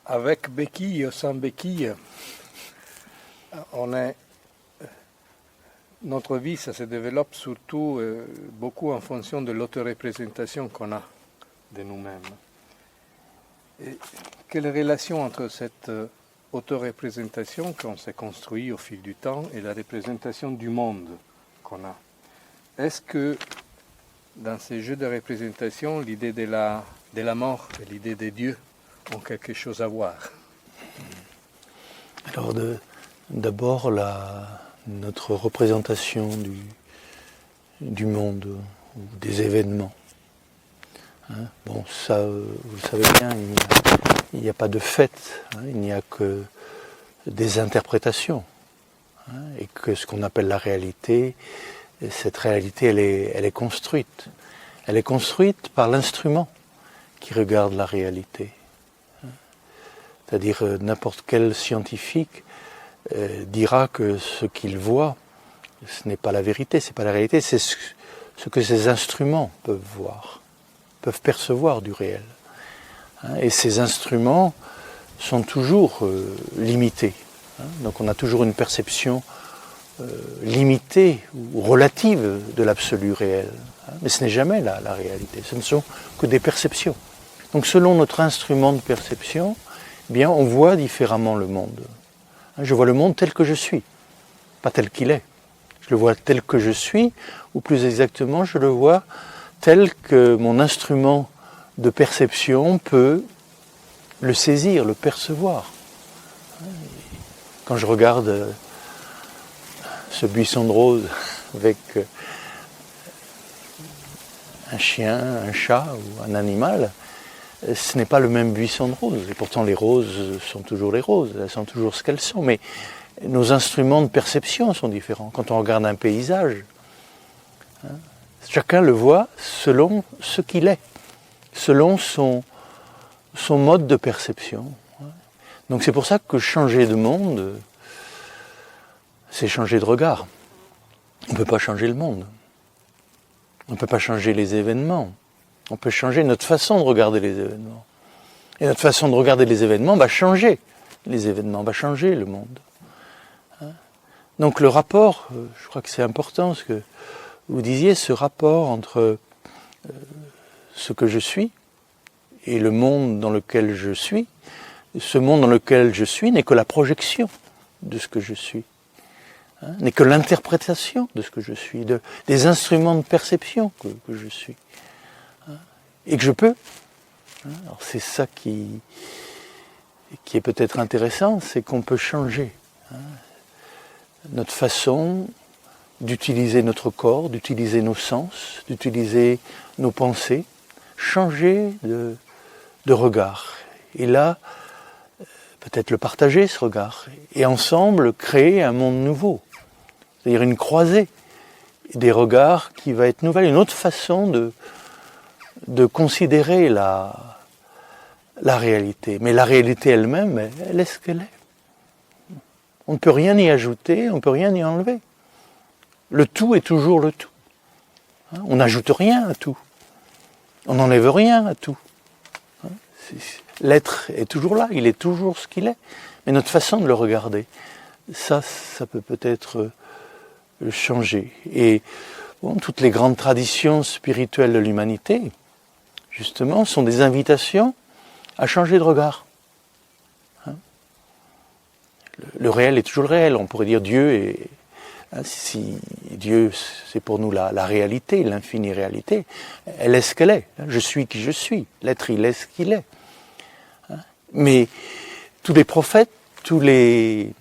avec béquille ou sans béquille, notre vie, ça se développe surtout beaucoup en fonction de l'autoreprésentation qu'on a de nous-mêmes. Et quelle relation entre cette autoreprésentation qu'on s'est construit au fil du temps et la représentation du monde qu'on a? Est-ce que dans ces jeux de représentation, l'idée de la mort et l'idée de Dieu ont quelque chose à voir? Alors d'abord, notre représentation du monde ou des événements. Bon, ça, vous le savez bien, il n'y a pas de fait, il n'y a que des interprétations. Et que ce qu'on appelle la réalité, cette réalité, elle est construite. Elle est construite par l'instrument qui regarde la réalité. C'est-à-dire n'importe quel scientifique dira que ce qu'il voit, ce n'est pas la vérité, c'est pas la réalité, c'est ce que ces instruments peuvent voir, peuvent percevoir du réel. Et ces instruments sont toujours limités. Donc on a toujours une perception limitée ou relative de l'absolu réel. Mais ce n'est jamais la réalité, ce ne sont que des perceptions. Donc selon notre instrument de perception, eh bien, on voit différemment le monde. Je vois le monde tel que je suis, pas tel qu'il est. Je le vois tel que je suis, ou plus exactement, je le vois tel que mon instrument de perception peut le saisir, le percevoir. Quand je regarde ce buisson de roses avec un chien, un chat ou un animal, ce n'est pas le même buisson de roses. Et pourtant les roses sont toujours les roses, elles sont toujours ce qu'elles sont. Mais nos instruments de perception sont différents. Quand on regarde un paysage, chacun le voit selon ce qu'il est, selon son mode de perception. Donc c'est pour ça que changer de monde, c'est changer de regard. On ne peut pas changer le monde. On ne peut pas changer les événements. On peut changer notre façon de regarder les événements. Et notre façon de regarder les événements va changer les événements, va changer le monde. Donc le rapport, je crois que c'est important ce que vous disiez, ce rapport entre ce que je suis et le monde dans lequel je suis. Ce monde dans lequel je suis n'est que la projection de ce que je suis. N'est que l'interprétation de ce que je suis, des instruments de perception que je suis. Et que je peux. Alors c'est ça qui est peut-être intéressant, c'est qu'on peut changer notre façon d'utiliser notre corps, d'utiliser nos sens, d'utiliser nos pensées, changer de regard. Et là, peut-être le partager, ce regard, et ensemble créer un monde nouveau. C'est-à-dire une croisée des regards qui va être nouvelle, une autre façon de considérer la réalité. Mais la réalité elle-même, elle est ce qu'elle est. On ne peut rien y ajouter, on ne peut rien y enlever. Le tout est toujours le tout. On n'ajoute rien à tout. On n'enlève rien à tout. L'être est toujours là, il est toujours ce qu'il est. Mais notre façon de le regarder, ça peut peut-être changer. Et bon, toutes les grandes traditions spirituelles de l'humanité, justement, sont des invitations à changer de regard. Le réel est toujours le réel. On pourrait dire Dieu est... si Dieu, c'est pour nous la réalité, l'infinie réalité, elle est ce qu'elle est. Je suis qui je suis. L'être, il est ce qu'il est. Mais tous les prophètes, tous les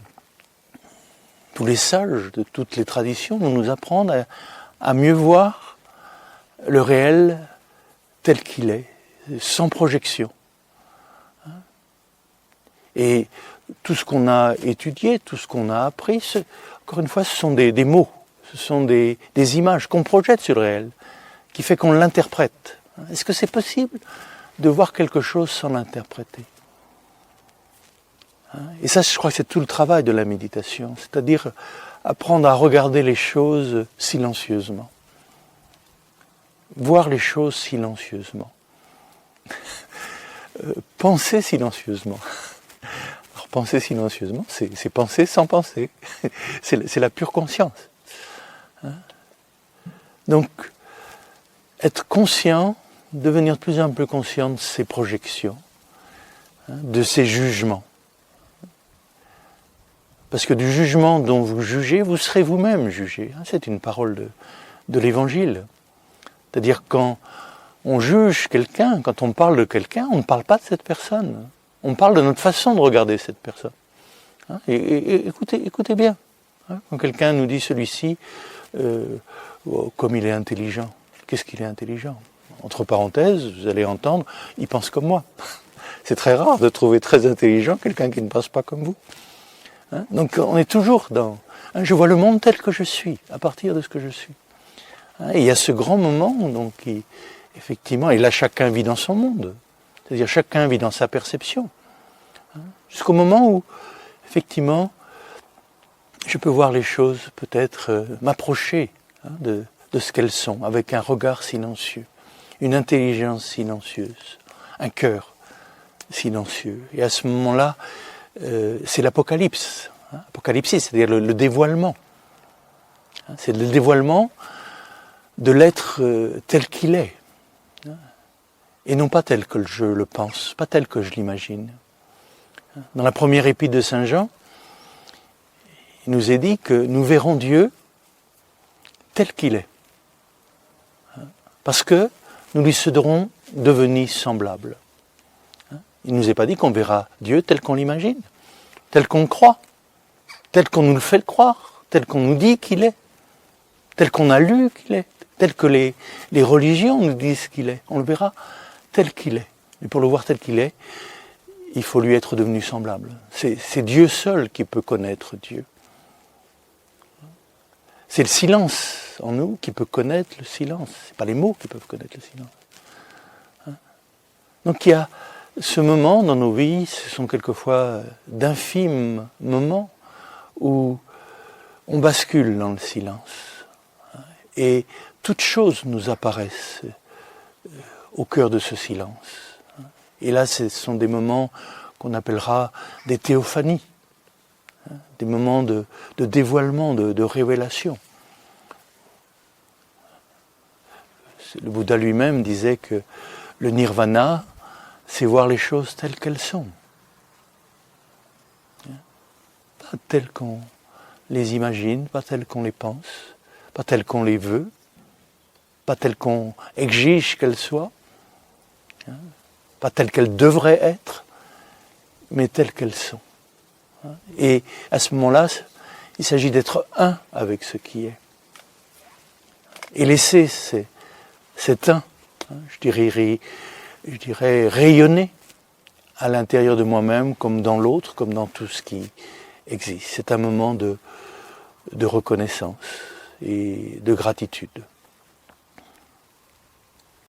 sages de toutes les traditions vont nous apprendre à mieux voir le réel tel qu'il est, sans projection. Et tout ce qu'on a étudié, tout ce qu'on a appris, encore une fois, ce sont des mots, ce sont des images qu'on projette sur le réel, qui fait qu'on l'interprète. Est-ce que c'est possible de voir quelque chose sans l'interpréter ? Et ça, je crois que c'est tout le travail de la méditation, c'est-à-dire apprendre à regarder les choses silencieusement. Voir les choses silencieusement. Penser silencieusement. penser silencieusement, c'est penser sans penser. C'est la pure conscience. Hein? Donc, être conscient, devenir de plus en plus conscient de ses projections, hein, de ses jugements. Parce que du jugement dont vous jugez, vous serez vous-même jugé. Hein? C'est une parole de l'Évangile. C'est-à-dire quand on juge quelqu'un, quand on parle de quelqu'un, on ne parle pas de cette personne. On parle de notre façon de regarder cette personne. Hein? Et écoutez bien. Hein? Quand quelqu'un nous dit celui-ci, comme il est intelligent. Qu'est-ce qu'il est intelligent? Entre parenthèses, vous allez entendre, il pense comme moi. C'est très rare de trouver très intelligent quelqu'un qui ne pense pas comme vous. Hein? Donc on est toujours dans... Hein, je vois le monde tel que je suis, à partir de ce que je suis. Hein? Et il y a ce grand moment, donc, qui, effectivement, et là chacun vit dans son monde. C'est-à-dire chacun vit dans sa perception. Hein? Jusqu'au moment où, effectivement, je peux voir les choses, peut-être m'approcher hein, de ce qu'elles sont, avec un regard silencieux, une intelligence silencieuse, un cœur silencieux. Et à ce moment-là, c'est l'apocalypse. Hein, apocalypsis, c'est-à-dire le dévoilement. Hein, c'est le dévoilement de l'être tel qu'il est. Hein, et non pas tel que je le pense, pas tel que je l'imagine. Dans la première épître de Saint Jean, il nous est dit que nous verrons Dieu tel qu'il est. Parce que nous lui serons devenus semblables. Il ne nous est pas dit qu'on verra Dieu tel qu'on l'imagine, tel qu'on le croit, tel qu'on nous le fait croire, tel qu'on nous dit qu'il est, tel qu'on a lu qu'il est, tel que les religions nous disent qu'il est. On le verra tel qu'il est. Mais pour le voir tel qu'il est, il faut lui être devenu semblable. C'est Dieu seul qui peut connaître Dieu. C'est le silence en nous qui peut connaître le silence. Ce n'est pas les mots qui peuvent connaître le silence. Hein? Donc il y a ce moment dans nos vies, ce sont quelquefois d'infimes moments où on bascule dans le silence. Hein? Et toutes choses nous apparaissent au cœur de ce silence. Hein? Et là, ce sont des moments qu'on appellera des théophanies. Des moments de dévoilement, de révélation. Le Bouddha lui-même disait que le nirvana, c'est voir les choses telles qu'elles sont. Pas telles qu'on les imagine, pas telles qu'on les pense, pas telles qu'on les veut, pas telles qu'on exige qu'elles soient, pas telles qu'elles devraient être, mais telles qu'elles sont. Et à ce moment-là, il s'agit d'être un avec ce qui est. Et laisser cet un, je dirais rayonner à l'intérieur de moi-même, comme dans l'autre, comme dans tout ce qui existe. C'est un moment de reconnaissance et de gratitude.